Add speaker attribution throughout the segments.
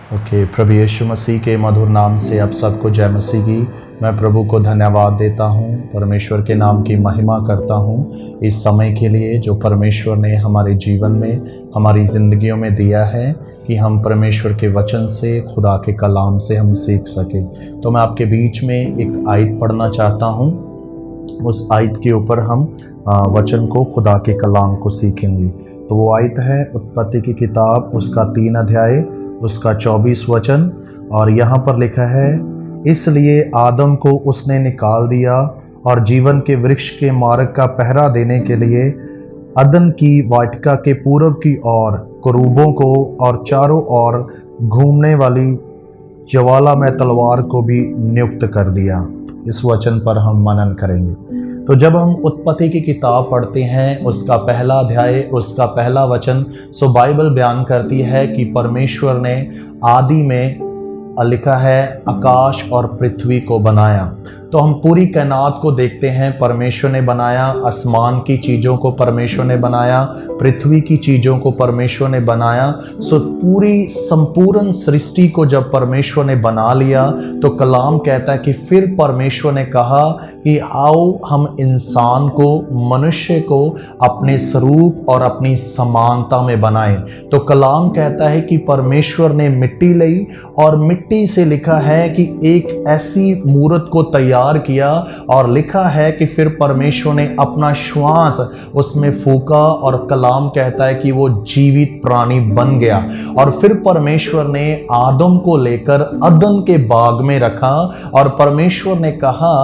Speaker 1: Okay, प्रभु यीशु मसीह के मधुर नाम से आप सबको जय मसीह की। मैं प्रभु को धन्यवाद देता हूँ, परमेश्वर के नाम की महिमा करता हूँ इस समय के लिए जो परमेश्वर ने हमारे जीवन में, हमारी ज़िंदगियों में दिया है कि हम परमेश्वर के वचन से, खुदा के कलाम से हम सीख सकें। तो मैं आपके बीच में एक आयत पढ़ना चाहता हूँ। उस आयत के ऊपर हम वचन को, खुदा के कलाम को सीखेंगे। तो वो आयत है उत्पत्ति की किताब, उसका 3 अध्याय, उसका 24 वचन। और यहाँ पर लिखा है, इसलिए आदम को उसने निकाल दिया और जीवन के वृक्ष के मार्ग का पहरा देने के लिए अदन की वाटिका के पूर्व की ओर करूबों को और चारों ओर घूमने वाली ज्वालामय तलवार को भी नियुक्त कर दिया। इस वचन पर हम मनन करेंगे। तो जब हम उत्पत्ति की किताब पढ़ते हैं, उसका पहला अध्याय, उसका पहला वचन, सो बाइबल बयान करती है कि परमेश्वर ने आदि में लिखा है आकाश और पृथ्वी को बनाया। तो हम पूरी कायनात को देखते हैं, परमेश्वर ने बनाया, आसमान की चीज़ों को परमेश्वर ने बनाया, पृथ्वी की चीज़ों को परमेश्वर ने बनाया। सो पूरी संपूर्ण सृष्टि को जब परमेश्वर ने बना लिया तो कलाम कहता है कि फिर परमेश्वर ने कहा कि आओ हम इंसान को, मनुष्य को अपने स्वरूप और अपनी समानता में बनाएं। तो कलाम कहता है कि परमेश्वर ने मिट्टी ली और मिट्टी से लिखा है कि एक ऐसी मूर्त को तैयार किया और लिखा है कि फिर परमेश्वर ने अपना श्वास उसमें फूका और कलाम कहता है कि वो जीवित प्राणी बन गया। और फिर परमेश्वर ने आदम को लेकर अदन के बाग में रखा और परमेश्वर ने कहा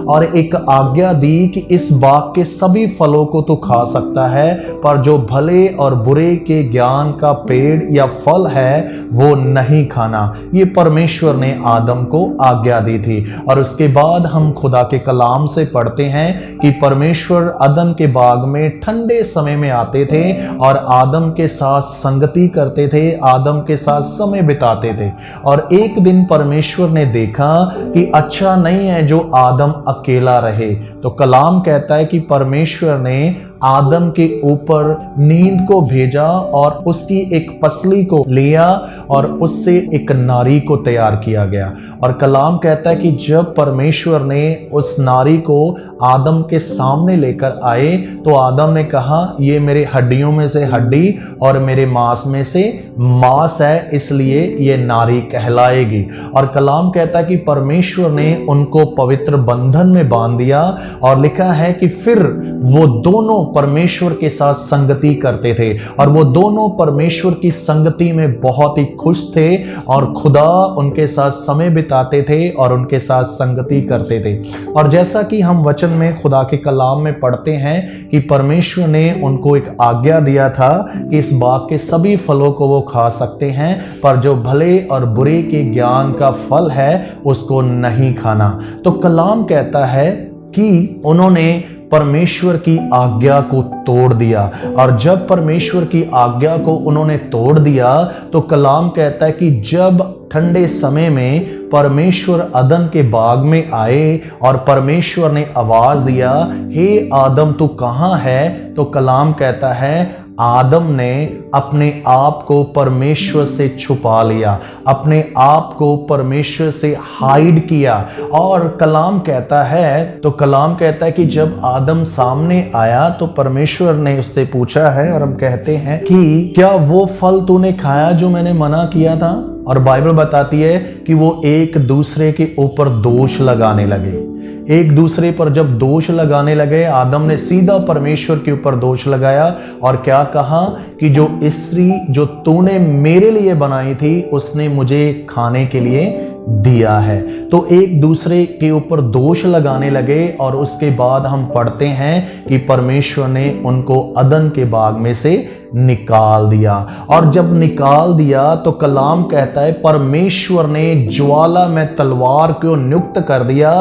Speaker 1: और एक आज्ञा दी कि इस बाग के सभी फलों को तो खा सकता है, पर जो भले और बुरे के ज्ञान का पेड़ या फल है वो नहीं खाना। ये परमेश्वर ने आदम को आज्ञा दी थी। और उसके बाद हम खुदा के कलाम से पढ़ते हैं कि परमेश्वर अदन के बाग में ठंडे समय में आते थे और आदम के साथ संगति करते थे, आदम के साथ समय बिताते थे। और एक दिन परमेश्वर ने देखा कि अच्छा नहीं है जो आदम अकेला रहे। तो कलाम कहता है कि परमेश्वर ने आदम के ऊपर नींद को भेजा और उसकी एक पसली को लिया और उससे एक नारी को तैयार किया गया। और कलाम कहता है कि जब परमेश्वर ने उस नारी को आदम के सामने लेकर आए तो आदम ने कहा ये मेरे हड्डियों में से हड्डी और मेरे मांस में से मांस है, इसलिए ये नारी कहलाएगी। और कलाम कहता है कि परमेश्वर ने उनको पवित्र बंधन में बांध दिया और लिखा है कि फिर वो दोनों परमेश्वर के साथ संगति करते थे और वो दोनों परमेश्वर की संगति में बहुत ही खुश थे और खुदा उनके साथ समय बिताते थे और उनके साथ संगति करते थे। और जैसा कि हम वचन में खुदा के कलाम में पढ़ते हैं कि परमेश्वर ने उनको एक आज्ञा दिया था कि इस बाग के सभी फलों को वो खा सकते हैं, पर जो भले और बुरे के ज्ञान का फल है उसको नहीं खाना। तो कलाम कहता है कि उन्होंने परमेश्वर की आज्ञा को तोड़ दिया। और जब परमेश्वर की आज्ञा को उन्होंने तोड़ दिया तो कलाम कहता है कि जब ठंडे समय में परमेश्वर अदन के बाग में आए और परमेश्वर ने आवाज दिया, हे आदम तू कहाँ है? तो कलाम कहता है आदम ने अपने आप को परमेश्वर से छुपा लिया, अपने आप को परमेश्वर से हाइड किया। और कलाम कहता है कि जब आदम सामने आया तो परमेश्वर ने उससे पूछा है, और हम कहते हैं कि क्या वो फल तूने खाया जो मैंने मना किया था? और बाइबल बताती है कि वो एक दूसरे के ऊपर दोष लगाने लगे। एक दूसरे पर जब दोष लगाने लगे, आदम ने सीधा परमेश्वर के ऊपर दोष लगाया और क्या कहा कि जो स्त्री जो तूने मेरे लिए बनाई थी उसने मुझे खाने के लिए दिया है। तो एक दूसरे के ऊपर दोष लगाने लगे और उसके बाद हम पढ़ते हैं कि परमेश्वर ने उनको अदन के बाग में से निकाल दिया। और जब निकाल दिया तो कलाम कहता है परमेश्वर ने ज्वाला में तलवार को नियुक्त कर दिया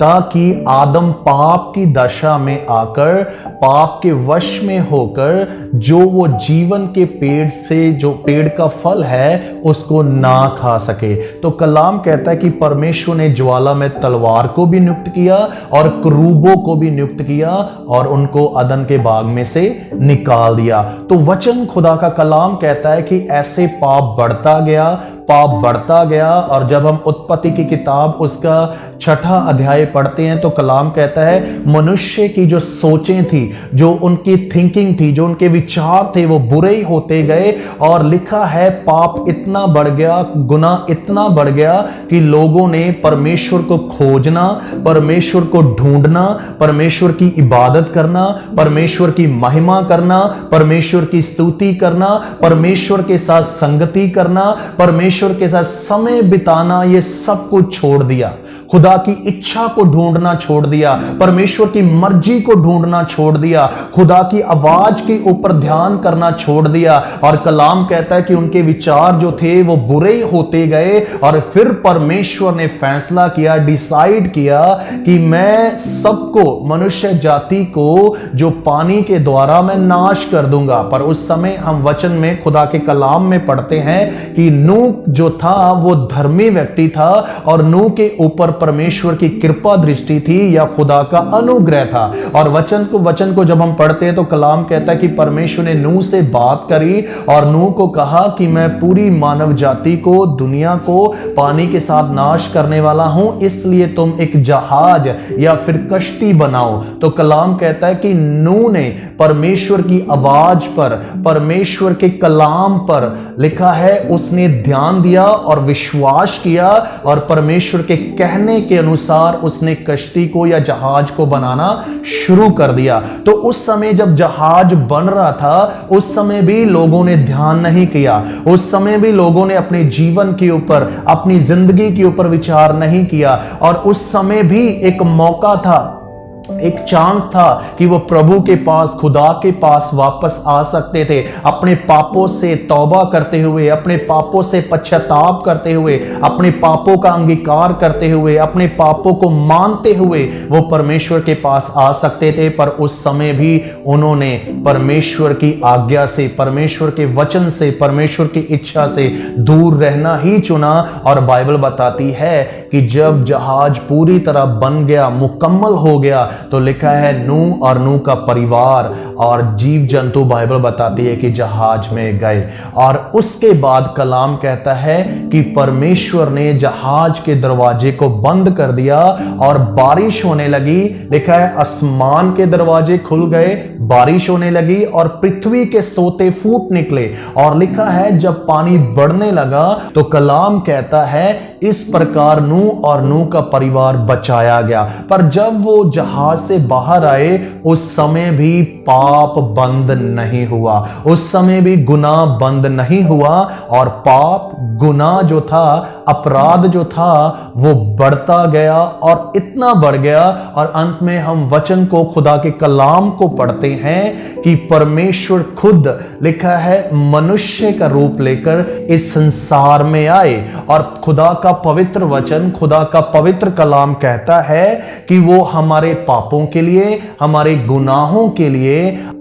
Speaker 1: ताकि आदम पाप की दशा में आकर, पाप के वश में होकर जो वो जीवन के पेड़ से, जो पेड़ का फल है, उसको ना खा सके। तो कलाम कहता है कि परमेश्वर ने ज्वाला में तलवार को भी नियुक्त किया और क्रूबों को भी नियुक्त किया और उनको अदन के बाग में से निकाल दिया। तो वचन खुदा का कलाम कहता है कि ऐसे पाप बढ़ता गया, पाप बढ़ता गया। और जब हम उत्पत्ति की किताब उसका 6 अध्याय पढ़ते हैं तो कलाम कहता है मनुष्य की जो सोचें थी, जो उनकी थिंकिंग थी, जो उनके विचार थे, वो बुरे ही होते गए। और लिखा है पाप इतना बढ़ गया, गुनाह इतना बढ़ गया कि लोगों ने परमेश्वर को खोजना, परमेश्वर को ढूंढना, परमेश्वर की इबादत करना, परमेश्वर की महिमा करना, परमेश्वर की स्तुति करना, परमेश्वर के साथ संगति करना, परमेश्वर के साथ समय बिताना, ये सब कुछ छोड़ दिया। खुदा की इच्छा को ढूंढना छोड़ दिया, परमेश्वर की मर्जी को ढूंढना छोड़ दिया, खुदा की आवाज के ऊपर ध्यान करना छोड़ दिया। और कलाम कहता है कि उनके विचार जो थे वो बुरे होते गए। और फिर परमेश्वर ने फैसला किया, डिसाइड किया कि मैं सबको, मनुष्य जाति को जो पानी के द्वारा मैं नाश कर दूंगा। पर उस समय हम वचन में, खुदा के कलाम में पढ़ते हैं कि नूह जो था वो धर्मी व्यक्ति था और नूह के ऊपर परमेश्वर की कृपा दृष्टि थी या खुदा का अनुग्रह था। और वचन को जब हम पढ़ते हैं तो कलाम कहता है कि परमेश्वर ने नूह से बात करी और नूह को कहा कि मैं पूरी मानव जाति को, दुनिया को पानी के साथ नाश करने वाला हूं, इसलिए तुम एक जहाज या फिर कश्ती बनाओ। तो कलाम कहता है कि नूह ने परमेश्वर की आवाज पर, परमेश्वर के कलाम पर, लिखा है उसने ध्यान दिया और विश्वास किया और परमेश्वर के कहने के अनुसार उसने कश्ती को या जहाज को बनाना शुरू कर दिया। तो उस समय जब जहाज बन रहा था, उस समय भी लोगों ने ध्यान नहीं किया, उस समय भी लोगों ने अपने जीवन के ऊपर, अपनी जिंदगी के ऊपर विचार नहीं किया। और उस समय भी एक मौका था, एक चांस था कि वो प्रभु के पास, खुदा के पास वापस आ सकते थे, अपने पापों से तौबा करते हुए, अपने पापों से पश्चाताप करते हुए, अपने पापों का अंगीकार करते हुए, अपने पापों को मानते हुए वो परमेश्वर के पास आ सकते थे। पर उस समय भी उन्होंने परमेश्वर की आज्ञा से, परमेश्वर के वचन से, परमेश्वर की इच्छा से दूर रहना ही चुना। और बाइबल बताती है कि जब जहाज पूरी तरह बन गया, मुकम्मल हो गया, तो लिखा है नूह और नूह का परिवार और जीव जंतु, बाइबल बताती है कि जहाज में गए। और उसके बाद कलाम कहता है कि परमेश्वर ने जहाज के दरवाजे को बंद कर दिया और बारिश होने लगी। लिखा है आसमान के दरवाजे खुल गए, बारिश होने लगी और पृथ्वी के सोते फूट निकले। और लिखा है जब पानी बढ़ने लगा तो कलाम कहता है इस प्रकार नूह और नूह का परिवार बचाया गया। पर जब वो जहाज से बाहर आए, उस समय भी पाप बंद नहीं हुआ, उस समय भी गुनाह बंद नहीं हुआ। और पाप, गुनाह जो था, अपराध जो था, वो बढ़ता गया और इतना बढ़ गया। और अंत में हम वचन को, खुदा के कलाम को पढ़ते हैं कि परमेश्वर खुद, लिखा है, मनुष्य का रूप लेकर इस संसार में आए। और खुदा का पवित्र वचन, खुदा का पवित्र कलाम कहता है कि वो हमारे पापों के लिए, हमारे गुनाहों के लिए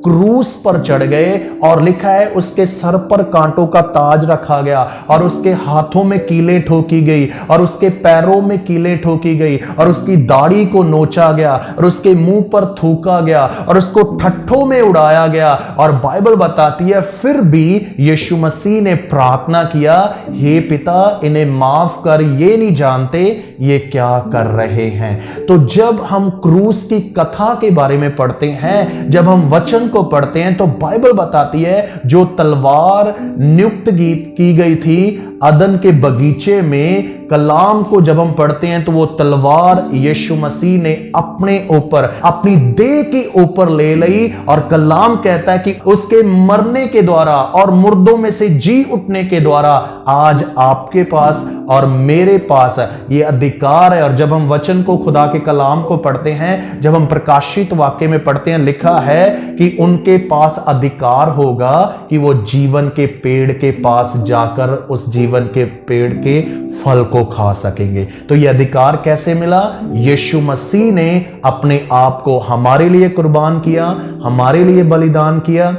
Speaker 1: क्रूस पर चढ़ गए। और लिखा है उसके सर पर कांटों का ताज रखा गया और उसके हाथों में कीलें ठोकी गई और उसके पैरों में कीलें ठोकी गई और उसकी दाढ़ी को नोचा गया और उसके मुंह पर थूका गया और उसको ठट्ठों में उड़ाया गया। और बाइबल बताती है फिर भी यीशु मसीह ने प्रार्थना किया, हे पिता इन्हें माफ कर, ये नहीं जानते ये क्या कर रहे हैं। तो जब हम क्रूस की कथा के बारे में पढ़ते हैं, जब हम वचन को पढ़ते हैं, तो बाइबल बताती है जो तलवार नियुक्त की गई थी अदन के बगीचे में, कलाम को जब हम पढ़ते हैं तो वो तलवार यीशु मसीह ने अपने ऊपर, अपनी देह के ऊपर ले ली। और कलाम कहता है कि उसके मरने के द्वारा और मुर्दों में से जी उठने के द्वारा आज आपके पास और मेरे पास ये अधिकार है। और जब हम वचन को, खुदा के कलाम को पढ़ते हैं, जब हम प्रकाशित वाक्य में पढ़ते हैं, लिखा है कि उनके पास अधिकार होगा कि वो जीवन के पेड़ के पास जाकर उस जीवन जीवन के पेड़ के फल को खा सकेंगे। तो यह अधिकार कैसे मिला? यीशु मसीह ने अपने आप को हमारे लिए कुर्बान किया, हमारे लिए बलिदान किया,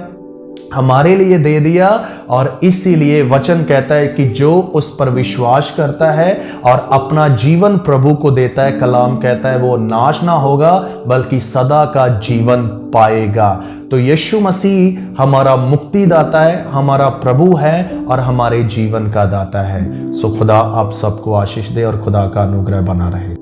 Speaker 1: हमारे लिए दे दिया। और इसीलिए वचन कहता है कि जो उस पर विश्वास करता है और अपना जीवन प्रभु को देता है, कलाम कहता है वो नाश ना होगा बल्कि सदा का जीवन पाएगा। तो यीशु मसीह हमारा मुक्तिदाता है, हमारा प्रभु है और हमारे जीवन का दाता है। सो खुदा आप सबको आशीष दे और खुदा का अनुग्रह बना रहे।